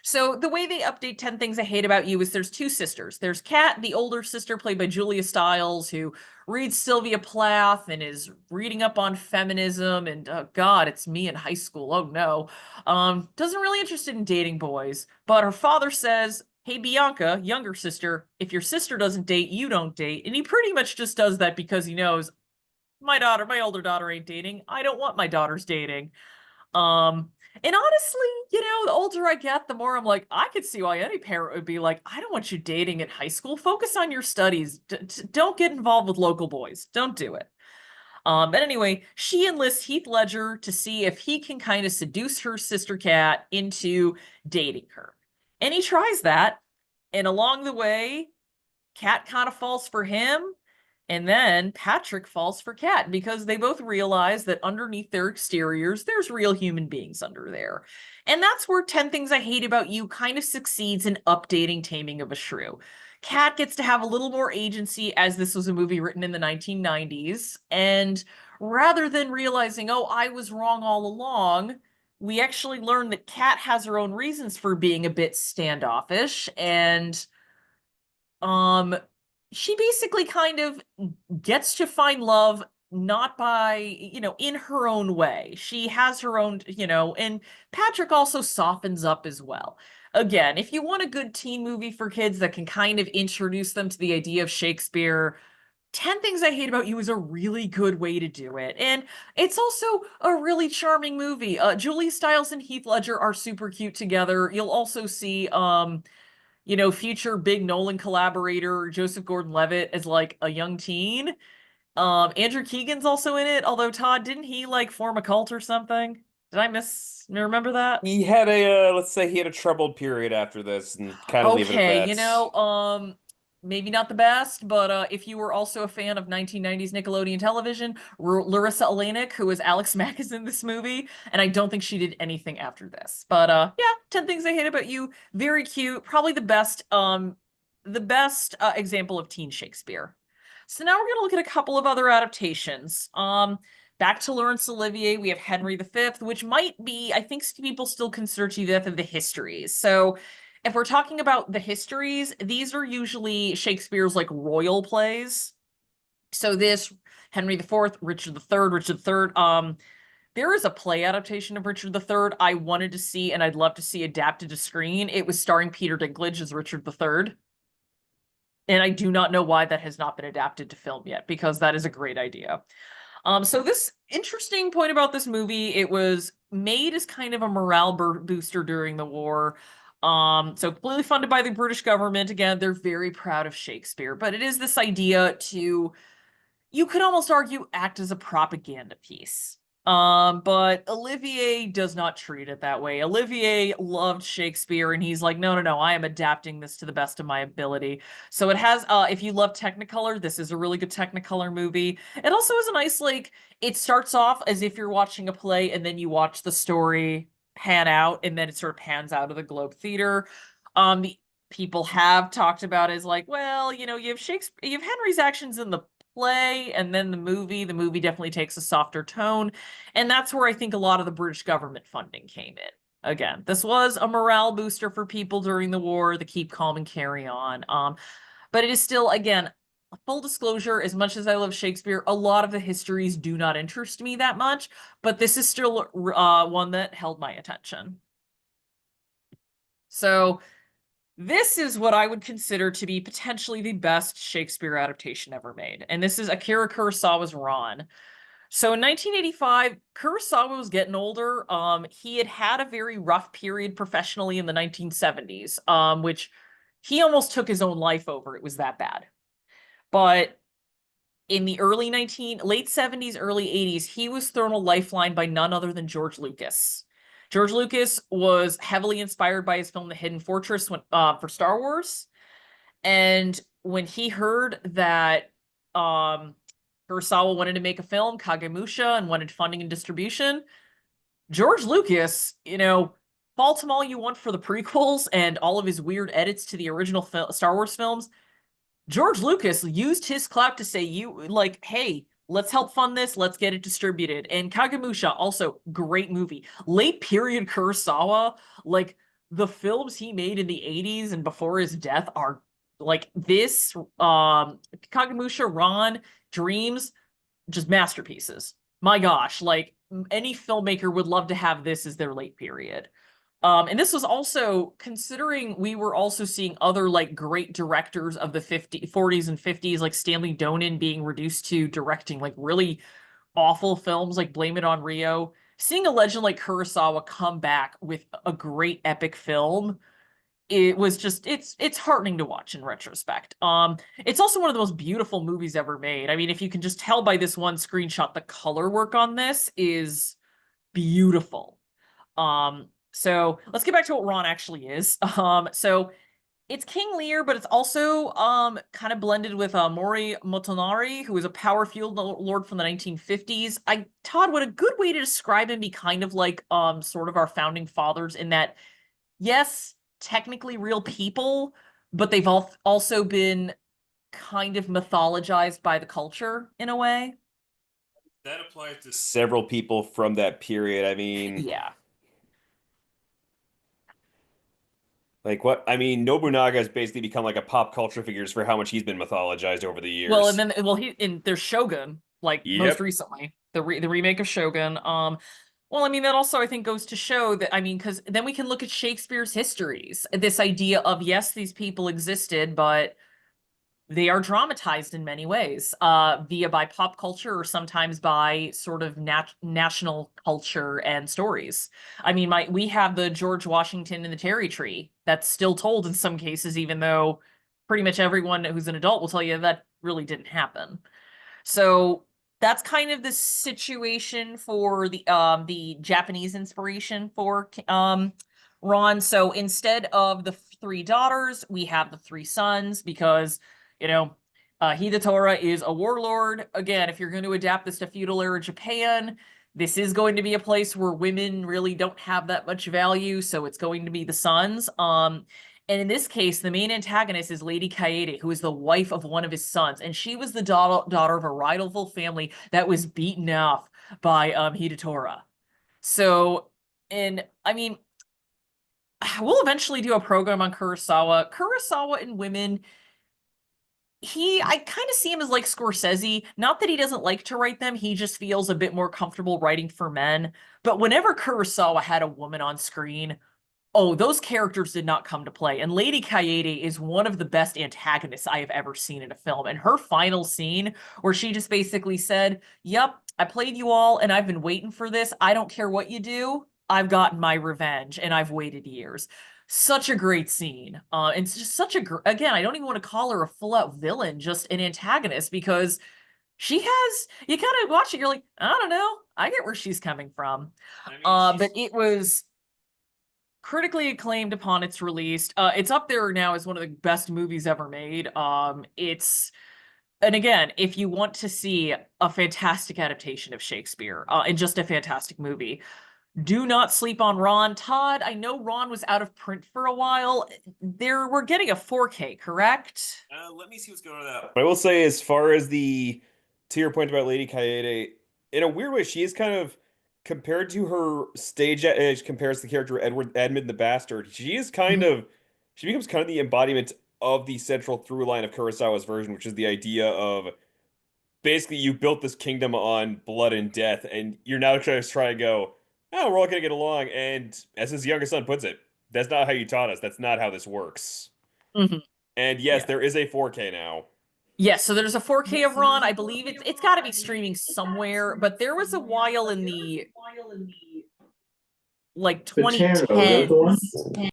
So the way they update 10 Things I Hate About You is there's two sisters. There's Kat, the older sister played by Julia Stiles, who reads Sylvia Plath and is reading up on feminism, and oh God, it's me in high school. Oh no. Doesn't really interested in dating boys, but her father says, hey, Bianca, younger sister, if your sister doesn't date, you don't date. And he pretty much just does that because he knows my older daughter ain't dating. I don't want my daughters dating. And honestly, the older I get, the more I'm like, I could see why any parent would be like, I don't want you dating in high school. Focus on your studies. Don't get involved with local boys. Don't do it. But anyway, she enlists Heath Ledger to see if he can kind of seduce her sister Kat into dating her. And he tries that. And along the way, Kat kind of falls for him. And then Patrick falls for Kat because they both realize that underneath their exteriors, there's real human beings under there. And that's where 10 Things I Hate About You kind of succeeds in updating Taming of a Shrew. Kat gets to have a little more agency as this was a movie written in the 1990s. And rather than realizing, oh, I was wrong all along, we actually learn that Kat has her own reasons for being a bit standoffish, and um she basically kind of gets to find love not by, in her own way. She has her own, and Patrick also softens up as well. Again, if you want a good teen movie for kids that can kind of introduce them to the idea of Shakespeare, 10 Things I Hate About You is a really good way to do it. And it's also a really charming movie. Julia Stiles and Heath Ledger are super cute together. You'll also see future big Nolan collaborator Joseph Gordon-Levitt as like a young teen. Andrew Keegan's also in it, although Todd, didn't he like form a cult or something? Did I remember that? He had a let's say he had a troubled period after this, and kind of leave it at Okay, that. maybe not the best, but if you were also a fan of 1990s Nickelodeon television, Larissa Oleynik, who was Alex Mack, is in this movie, and I don't think she did anything after this. But yeah, 10 Things I Hate About You, very cute, probably the best example of teen Shakespeare. So now we're gonna look at a couple of other adaptations. Back to Laurence Olivier, we have Henry V, which might be, I think people still consider to be the histories. So if we're talking about the histories, these are usually Shakespeare's like royal plays. So this Henry IV, Richard III. There is a play adaptation of Richard III I wanted to see and I'd love to see adapted to screen. It was starring Peter Dinklage as Richard III. And I do not know why that has not been adapted to film yet, because that is a great idea. So this interesting point about this movie, it was made as kind of a morale booster during the war. So completely funded by the British government. Again, they're very proud of Shakespeare, but it is this idea to, you could almost argue, act as a propaganda piece. But Olivier does not treat it that way. Olivier loved Shakespeare, and he's like, no, no, no, I am adapting this to the best of my ability. So it has, if you love Technicolor, this is a really good Technicolor movie. It also is a nice, like, it starts off as if you're watching a play, and then you watch the story pan out, and then it sort of pans out of the Globe Theater. The people have talked about as like, well, you know, you have Shakespeare, you have Henry's actions in the play and then the movie definitely takes a softer tone, and that's where I think a lot of the British government funding came in. Again, this was a morale booster for people during the war, the keep calm and carry on. But it is still, again, full disclosure, as much as I love Shakespeare, a lot of the histories do not interest me that much, but this is still one that held my attention. So this is what I would consider to be potentially the best Shakespeare adaptation ever made. And this is Akira Kurosawa's Ron. So in 1985, Kurosawa was getting older. He had had a very rough period professionally in the 1970s, which he almost took his own life over. It was that bad. But in the late 70s, early 80s, he was thrown a lifeline by none other than George Lucas. George Lucas was heavily inspired by his film The Hidden Fortress for Star Wars. And when he heard that Kurosawa wanted to make a film, Kagemusha, and wanted funding and distribution, George Lucas, you know, fault him all you want for the prequels and all of his weird edits to the original Star Wars films. George Lucas used his clout to say, hey, let's help fund this, let's get it distributed. And Kagemusha, also great movie. Late period Kurosawa, like the films he made in the 80s and before his death are like this, Kagemusha, Ron, Dreams, just masterpieces. My gosh, like any filmmaker would love to have this as their late period. And this was also considering we were also seeing other like great directors of the 40s and 50s, like Stanley Donen being reduced to directing like really awful films like Blame It on Rio. Seeing a legend like Kurosawa come back with a great epic film, it was just it's heartening to watch in retrospect. It's also one of the most beautiful movies ever made. I mean, if you can just tell by this one screenshot, the color work on this is beautiful. So let's get back to what Ron actually is. So it's King Lear, but it's also kind of blended with Mori Motonari, who is a power-fueled lord from the 1950s. Todd, what a good way to describe him, be kind of like sort of our founding fathers in that, yes, technically real people, but they've also been kind of mythologized by the culture in a way. That applies to several people from that period. I mean, Yeah. like what? I mean, Nobunaga has basically become like a pop culture figure for how much he's been mythologized over the Well, and years. then there's Shogun, like most Yep. recently, the remake of Shogun. Well, I mean that also I think goes to show that, I mean, because then we can look at Shakespeare's histories. This idea of, yes, these people existed, but they are dramatized in many ways, via by pop culture or sometimes by sort of national culture and stories. I mean, we have the George Washington and the Cherry Tree that's still told in some cases, even though pretty much everyone who's an adult will tell you that really didn't happen. So that's kind of the situation for the Japanese inspiration for Ron. So instead of the three daughters, we have the three sons because, you know, Hidatora is a warlord. Again, if you're going to adapt this to feudal era Japan, this is going to be a place where women really don't have that much value, so it's going to be the sons. And in this case, the main antagonist is Lady Kaede, who is the wife of one of his sons. And she was the daughter of a rival family that was beaten off by Hidatora. So, and I mean, we'll eventually do a program on Kurosawa. Kurosawa and women, I kind of see him as like Scorsese. Not that he doesn't like to write them, he just feels a bit more comfortable writing for men. But whenever Kurosawa had a woman on screen, oh, those characters did not come to play. And Lady Kaede is one of the best antagonists I have ever seen in a film. And her final scene, where she just basically said, "Yep, I played you all, and I've been waiting for this. I don't care what you do. I've gotten my revenge, and I've waited years." Such a great scene. It's just such again, I don't even want to call her a full-out villain, just an antagonist, because she has, you kind of watch it, you're like, I don't know. I get where she's coming from. I mean, But it was critically acclaimed upon its release. It's up there now as one of the best movies ever made. And again, if you want to see a fantastic adaptation of Shakespeare, and just a fantastic movie, do not sleep on Ron. Todd, I know Ron was out of print for a while. We're getting a 4K, correct? Let me see what's going on with that. I will say, as far as to your point about Lady Kaede, in a weird way, she is kind of compared to her stage age, compares the character Edmund the Bastard. She becomes kind of the embodiment of the central through line of Kurosawa's version, which is the idea of basically you built this kingdom on blood and death, and you're now trying to go, oh, we're all gonna get along. And as his younger son puts it, that's not how you taught us. That's not how this works. Hmm. And yes, Yeah. there is a 4K now. Yes, so there's a 4K of Ron. I believe it's got to be streaming somewhere, but there was a while in the like Potato, that's the one. 2010s.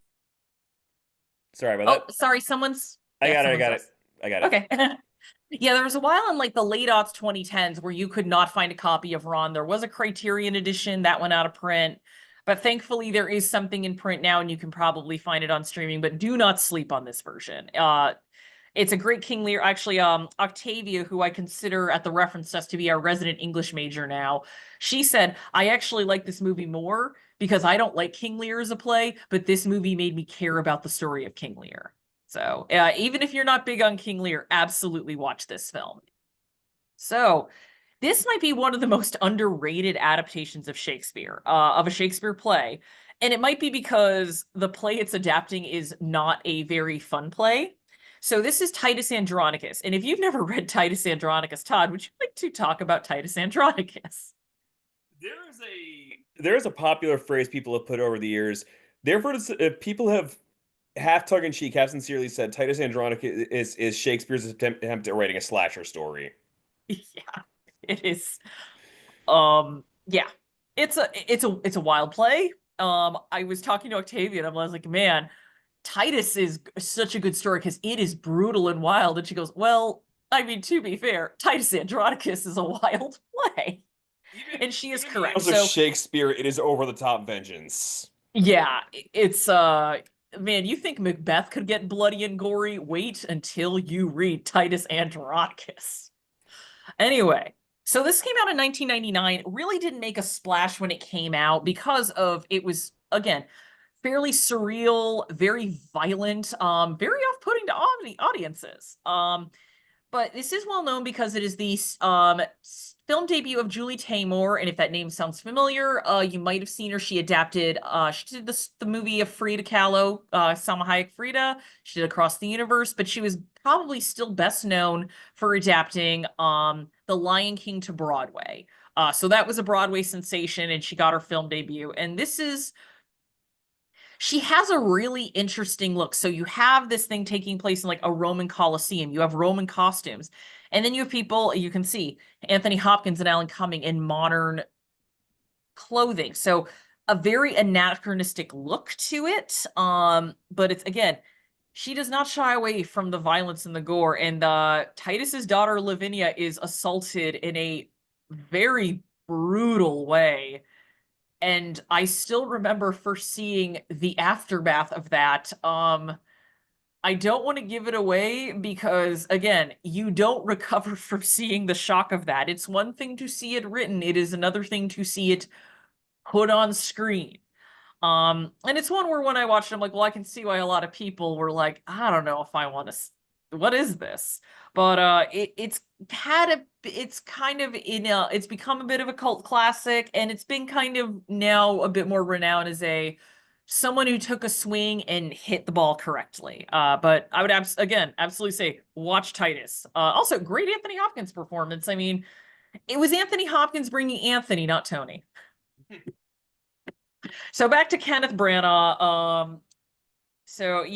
Sorry about Oh, that. sorry, yeah, I someone's got it. us. I got it. Okay. Yeah, there was a while in like the late aughts 2010s where you could not find a copy of Ron. There was a Criterion edition that went out of print, but thankfully there is something in print now and you can probably find it on streaming, but do not sleep on this version. It's a great King Lear. Actually, Octavia, who I consider at the reference desk to be our resident English major now, she said, I actually like this movie more because I don't like King Lear as a play, but this movie made me care about the story of King Lear. So even if you're not big on King Lear, absolutely watch this film. So this might be one of the most underrated adaptations of Shakespeare, of a Shakespeare play. And it might be because the play it's adapting is not a very fun play. So this is Titus Andronicus. And if you've never read Titus Andronicus, Todd, would you like to talk about Titus Andronicus? There is a popular phrase people have put over the years. Therefore, people have half tongue in cheek, half sincerely said Titus Andronicus is Shakespeare's attempt at writing a slasher story. Yeah, it is. Yeah, it's a wild play. I was talking to Octavia and I was like, man, Titus is such a good story because it is brutal and wild. And she goes, well, I mean, to be fair, Titus Andronicus is a wild play. And she is correct. Also, So Shakespeare, it is over the top vengeance. yeah, it's man, you think Macbeth could get bloody and gory? Wait until you read Titus Andronicus. Anyway, so this came out in 1999. Really didn't make a splash when it came out because of it was again fairly surreal, very violent, very off-putting to audiences. But this is well known because it is the film debut of Julie Taymor, and if that name sounds familiar, you might have seen her. She adapted, she did the movie of Frida Kahlo, Salma Hayek Frida. She did Across the Universe, but she was probably still best known for adapting The Lion King to Broadway. So that was a Broadway sensation, and she got her film debut. And she has a really interesting look. So you have this thing taking place in like a Roman Colosseum. You have Roman costumes. And then you have people, you can see Anthony Hopkins and Alan Cumming in modern clothing. So a very anachronistic look to it. But it's again, she does not shy away from the violence and the gore. And Titus's daughter Lavinia is assaulted in a very brutal way. And I still remember first seeing the aftermath of that. I don't want to give it away because, again, you don't recover from seeing the shock of that. It's one thing to see it written, it is another thing to see it put on screen. And it's one where when I watched it, I'm like, well, I can see why a lot of people were like, I don't know if I want to. What is this? But it's kind of it's become a bit of a cult classic, and it's been kind of now a bit more renowned as a someone who took a swing and hit the ball correctly. But I would again absolutely say watch Titus. Also, great Anthony Hopkins performance. I mean, it was Anthony Hopkins bringing Anthony, not Tony. So back to Kenneth Branagh. So,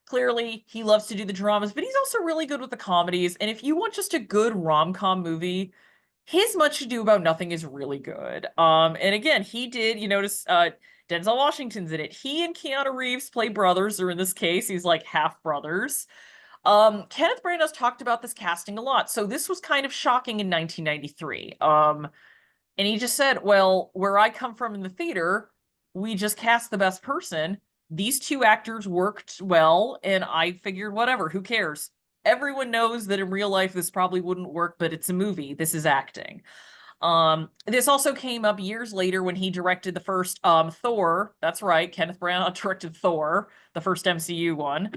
clearly he loves to do the dramas, but he's also really good with the comedies. And if you want just a good rom-com movie, his Much Ado About Nothing is really good. And again, he did, you notice Denzel Washington's in it. He and Keanu Reeves play brothers, or in this case, he's like half brothers. Kenneth Branagh's talked about this casting a lot. So this was kind of shocking in 1993. And he just said, well, where I come from in the theater, we just cast the best person. These two actors worked well, and I figured, whatever, who cares? Everyone knows that in real life this probably wouldn't work, but it's a movie. This is acting. This also came up years later when he directed the first Thor. That's right, Kenneth Branagh directed Thor, the first MCU one.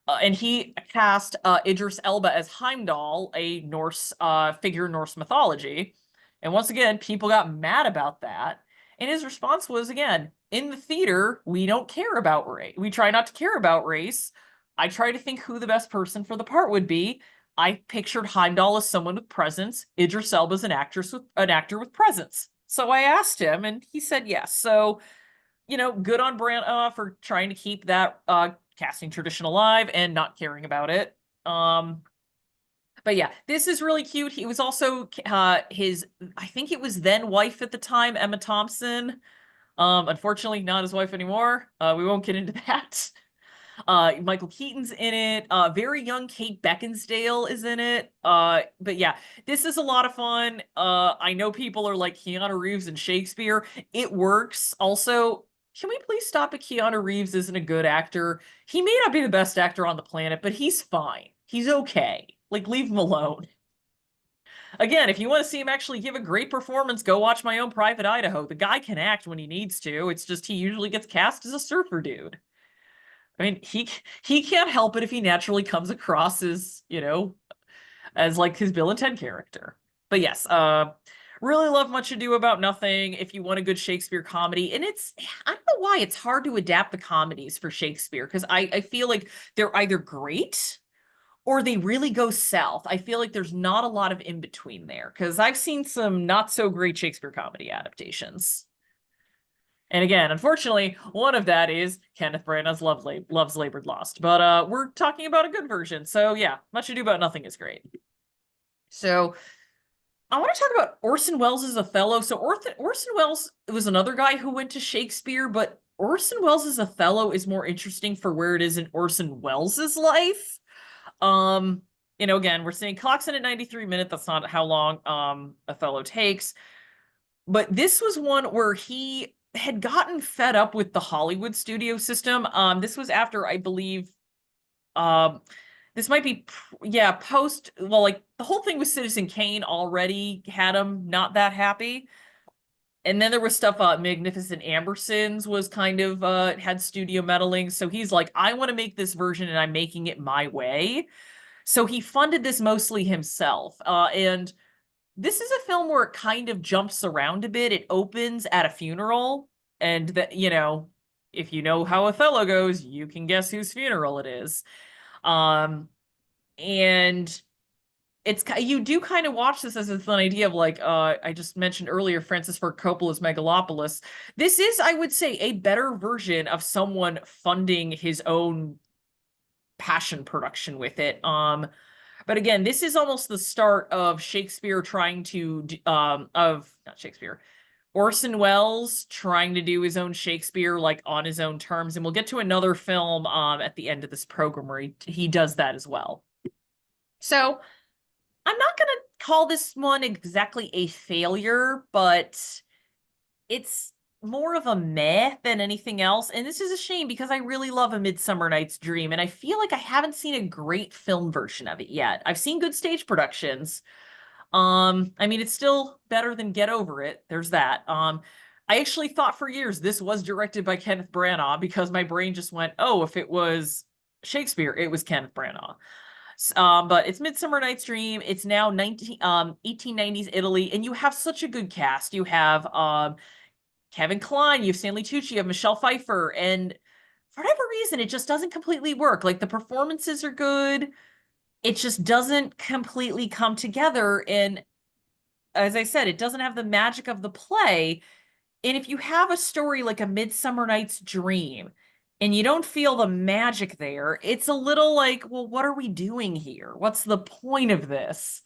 And he cast Idris Elba as Heimdall, a Norse figure in Norse mythology. And once again, people got mad about that. And his response was, again, in the theater, we don't care about race. We try not to care about race. I try to think who the best person for the part would be. I pictured Heimdall as someone with presence. Idris Elba as an actor with presence. So I asked him, and he said yes. So, good on Branagh for trying to keep that casting tradition alive and not caring about it. But yeah, this is really cute. He was also his, I think it was then wife at the time, Emma Thompson. Unfortunately, not his wife anymore. We won't get into that. Michael Keaton's in it. Very young Kate Beckinsale is in it. But yeah, this is a lot of fun. I know people are like Keanu Reeves and Shakespeare. It works. Also, can we please stop at Keanu Reeves isn't a good actor? He may not be the best actor on the planet, but he's fine. He's okay. Like, leave him alone. Again, if you want to see him actually give a great performance, go watch My Own Private Idaho. The guy can act when he needs to. It's just he usually gets cast as a surfer dude. I mean, he can't help it if he naturally comes across as, as like his Bill and Ted character. But yes, really love Much Ado About Nothing if you want a good Shakespeare comedy. And I don't know why it's hard to adapt the comedies for Shakespeare, because I feel like they're either great or they really go south. I feel like there's not a lot of in between there, because I've seen some not so great Shakespeare comedy adaptations. And again, unfortunately, one of that is Kenneth Branagh's Love's Labored Lost. But we're talking about a good version. So yeah, Much Ado About Nothing is great. So I want to talk about Orson Welles' Othello. So Orson Welles was another guy who went to Shakespeare, but Orson Welles' Othello is more interesting for where it is in Orson Welles' life. Again, we're saying clocks in at 93 minutes. That's not how long Othello takes. But this was one where he had gotten fed up with the Hollywood studio system. This was after, I believe, this might be, post, well, like the whole thing with Citizen Kane already had him not that happy. And then there was stuff, Magnificent Ambersons was kind of, had studio meddling. So he's like, I want to make this version and I'm making it my way. So he funded this mostly himself. And this is a film where it kind of jumps around a bit. It opens at a funeral, and that, if you know how Othello goes, you can guess whose funeral it is. And you do kind of watch this as a fun idea of like I just mentioned earlier, Francis Ford Coppola's Megalopolis. This is, I would say, a better version of someone funding his own passion production with it. But again, this is almost the start of Shakespeare trying to, not Shakespeare, Orson Welles trying to do his own Shakespeare like on his own terms, and we'll get to another film at the end of this program where he does that as well. So I'm not gonna call this one exactly a failure, but it's more of a meh than anything else. And this is a shame because I really love A Midsummer Night's Dream, and I feel like I haven't seen a great film version of it yet. I've seen good stage productions. I mean, it's still better than Get Over It. There's that. I actually thought for years this was directed by Kenneth Branagh because my brain just went, oh, if it was Shakespeare, it was Kenneth Branagh. But it's Midsummer Night's Dream. It's now 1890s Italy, and you have such a good cast. You have Kevin Kline, you have Stanley Tucci, you have Michelle Pfeiffer, and for whatever reason, it just doesn't completely work. Like the performances are good, it just doesn't completely come together. And as I said, it doesn't have the magic of the play. And if you have a story like A Midsummer Night's Dream and you don't feel the magic there, it's a little like, well, what are we doing here? What's the point of this?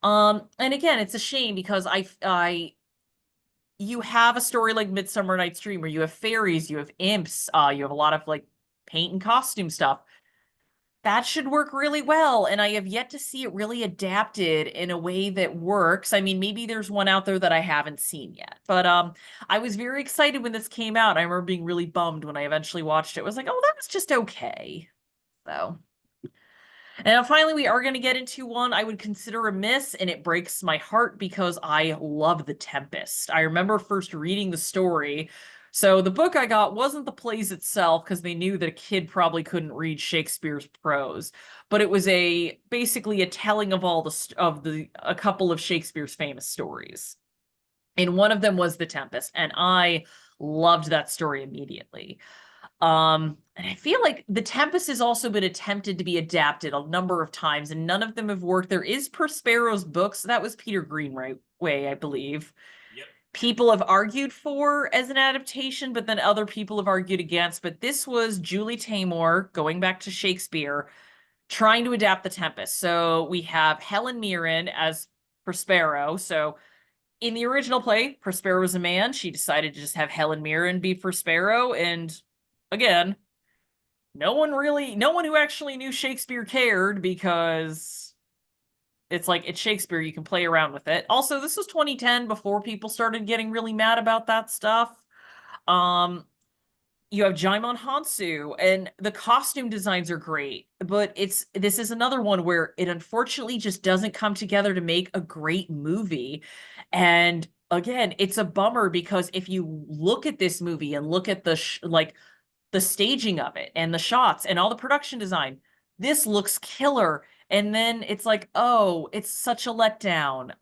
And again, it's a shame because you have a story like Midsummer Night's Dream where you have fairies, you have imps, you have a lot of like paint and costume stuff. That should work really well, and I have yet to see it really adapted in a way that works. I mean, maybe there's one out there that I haven't seen yet. But I was very excited when this came out. I remember being really bummed when I eventually watched it. I was like, "Oh, that was just okay." So, and finally, we are going to get into one I would consider a miss, and it breaks my heart because I love The Tempest. I remember first reading the story. So the book I got wasn't the plays itself because they knew that a kid probably couldn't read Shakespeare's prose, but it was a basically a telling of all the a couple of Shakespeare's famous stories. And one of them was The Tempest, and I loved that story immediately. And I feel like The Tempest has also been attempted to be adapted a number of times, and none of them have worked. There is Prospero's books. That was Peter Greenway, I believe. Yep. People have argued for as an adaptation, but then other people have argued against. But this was Julie Taymor, going back to Shakespeare, trying to adapt The Tempest. So we have Helen Mirren as Prospero. So in the original play, Prospero was a man. She decided to just have Helen Mirren be Prospero. And again, no one who actually knew Shakespeare cared because it's like, it's Shakespeare, you can play around with it. Also, this was 2010 before people started getting really mad about that stuff. Um, you have Jaimon Hansu, and the costume designs are great, but this is another one where it unfortunately just doesn't come together to make a great movie. And again, it's a bummer because if you look at this movie and look at like the staging of it and the shots and all the production design, this looks killer. And then it's like, oh, it's such a letdown.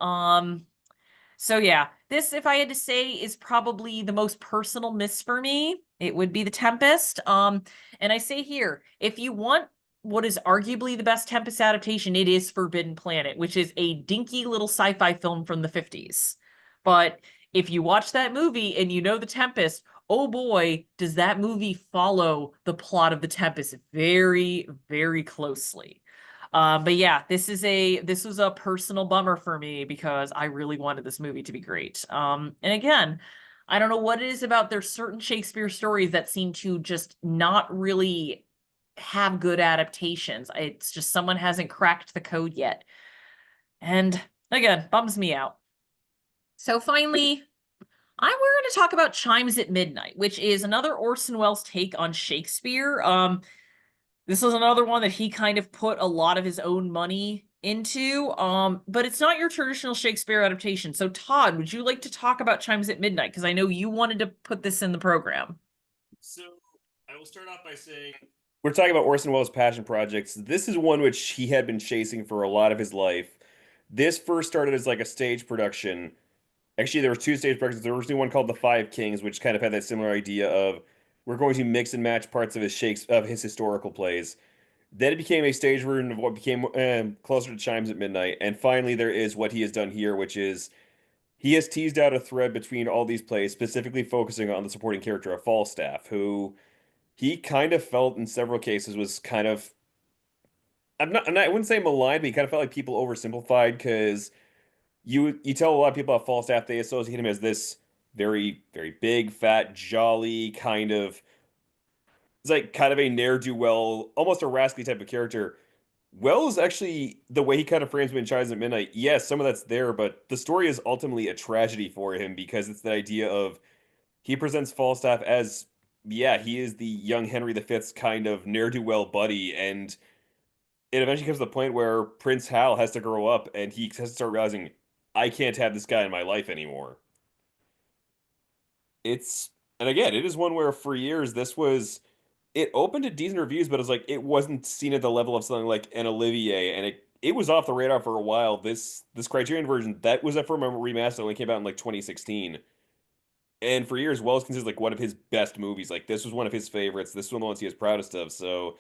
So yeah, this, if I had to say, is probably the most personal miss for me. It would be The Tempest. And I say here, if you want what is arguably the best Tempest adaptation, it is Forbidden Planet, which is a dinky little sci-fi film from the 50s. But if you watch that movie and you know The Tempest, oh boy, does that movie follow the plot of The Tempest very, very closely. But yeah, this was a personal bummer for me because I really wanted this movie to be great. And again, I don't know what it is about there's certain Shakespeare stories that seem to just not really have good adaptations. It's just someone hasn't cracked the code yet. And again, bums me out. So finally, we're going to talk about Chimes at Midnight, which is another Orson Welles take on Shakespeare. This was another one that he kind of put a lot of his own money into. But it's not your traditional Shakespeare adaptation. So Todd, would you like to talk about Chimes at Midnight? Because I know you wanted to put this in the program. So I will start off by saying we're talking about Orson Welles' passion projects. This is one which he had been chasing for a lot of his life. This first started as like a stage production. Actually, there were two stage productions. There was one called The Five Kings, which kind of had that similar idea of we're going to mix and match parts of his historical plays. Then it became a stage version of what became closer to Chimes at Midnight. And finally, there is what he has done here, which is he has teased out a thread between all these plays, specifically focusing on the supporting character of Falstaff, who he kind of felt in several cases was kind of I wouldn't say maligned, but he kind of felt like people oversimplified because you tell a lot of people about Falstaff, they associate him as this very, very big, fat, jolly kind of. It's like kind of a ne'er-do-well, almost a rascally type of character. Wells actually, the way he kind of frames him in Chimes at Midnight, yes, some of that's there, but the story is ultimately a tragedy for him because it's the idea of he presents Falstaff as, yeah, he is the young Henry V's kind of ne'er-do-well buddy, and it eventually comes to the point where Prince Hal has to grow up and he has to start realizing, I can't have this guy in my life anymore. It's, and again, it is one where for years this was, it opened to decent reviews, but it was like it wasn't seen at the level of something like an Olivier, and it was off the radar for a while. This Criterion version that was up from a remaster when it came out in like 2016, and for years, Wells considered like one of his best movies. Like this was one of his favorites. This was one of the ones he was proudest of. So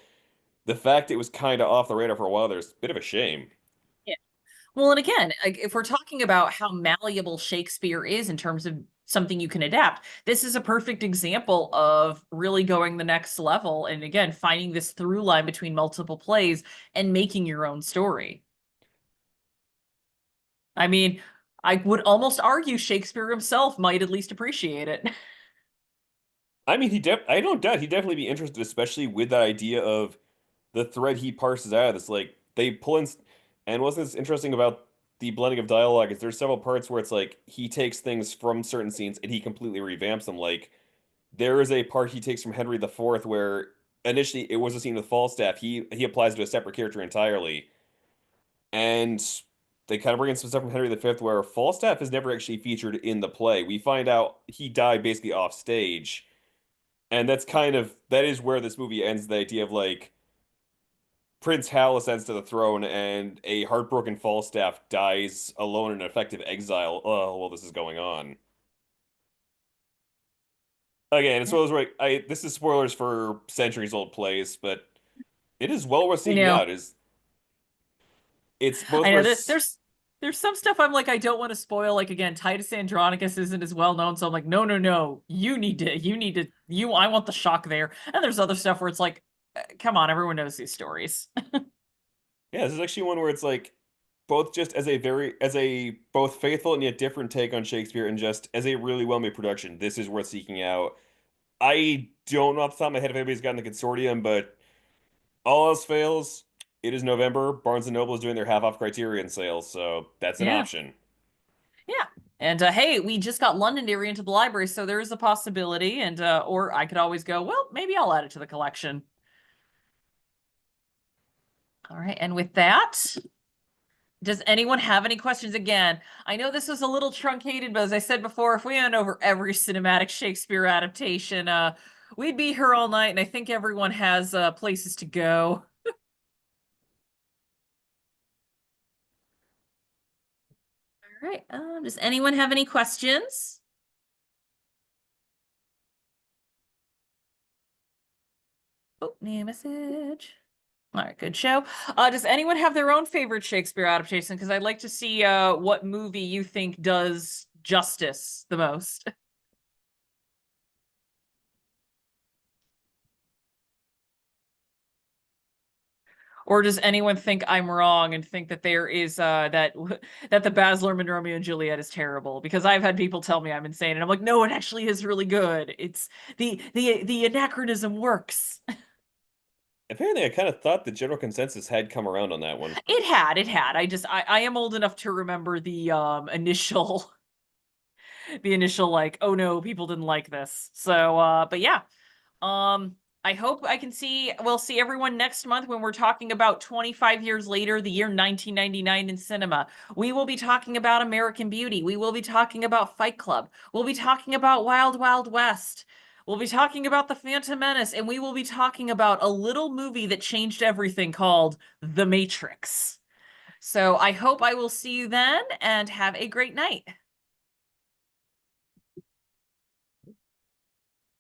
the fact it was kind of off the radar for a while, there's a bit of a shame. Yeah. Well, and again, like, if we're talking about how malleable Shakespeare is in terms of something you can adapt, this is a perfect example of really going the next level. And again, finding this through line between multiple plays and making your own story. I mean, I would almost argue Shakespeare himself might at least appreciate it. I mean, I don't doubt he'd definitely be interested, especially with that idea of the thread he parses out of this. Like they pull in, and what's interesting about the blending of dialogue is there's several parts where it's like he takes things from certain scenes and he completely revamps them. Like there is a part he takes from Henry IV where initially it was a scene with Falstaff. He applies to a separate character entirely, and they kind of bring in some stuff from Henry V where Falstaff is never actually featured in the play. We find out he died basically off stage, and that is where this movie ends. The idea of like Prince Hal ascends to the throne, and a heartbroken Falstaff dies alone in effective exile. Oh, well, this is going on. Again, it's one of those where this is spoilers for centuries old plays, but it is well worth I seeking know. out. It's both I where know that there's some stuff I'm like I don't want to spoil. Like again, Titus Andronicus isn't as well known, so I'm like, no, no, no. You I want the shock there. And there's other stuff where it's like, come on, everyone knows these stories. yeah, this is actually one where it's like both just as a both faithful and yet different take on Shakespeare and just as a really well made production. This is worth seeking out. I don't know off the top of my head if anybody's gotten the consortium, but all else fails, it is November. Barnes and Noble is doing their half off Criterion sale, so that's an Yeah. option. Yeah. And hey, we just got Londonderry into the library, so there is a possibility. And or I could always go, well, maybe I'll add it to the collection. All right. And with that, does anyone have any questions? Again, I know this was a little truncated, but as I said before, if we went over every cinematic Shakespeare adaptation, we'd be here all night, and I think everyone has places to go. All right. Does anyone have any questions? Oh, new message. All right, good show. Does anyone have their own favorite Shakespeare adaptation? Because I'd like to see what movie you think does justice the most. Or does anyone think I'm wrong and think that there is that the Baz Luhrmann Romeo and Juliet is terrible? Because I've had people tell me I'm insane, and I'm like, no, it actually is really good. It's the anachronism works. Apparently, I kind of thought the general consensus had come around on that one. It had. I am old enough to remember the initial the initial like, oh no, people didn't like this. So but yeah. Um, I hope we'll see everyone next month when we're talking about 25 years later, the year 1999 in cinema. We will be talking about American Beauty. We will be talking about Fight Club. We'll be talking about Wild Wild West. We'll be talking about The Phantom Menace, and we will be talking about a little movie that changed everything called The Matrix. So I hope I will see you then and have a great night.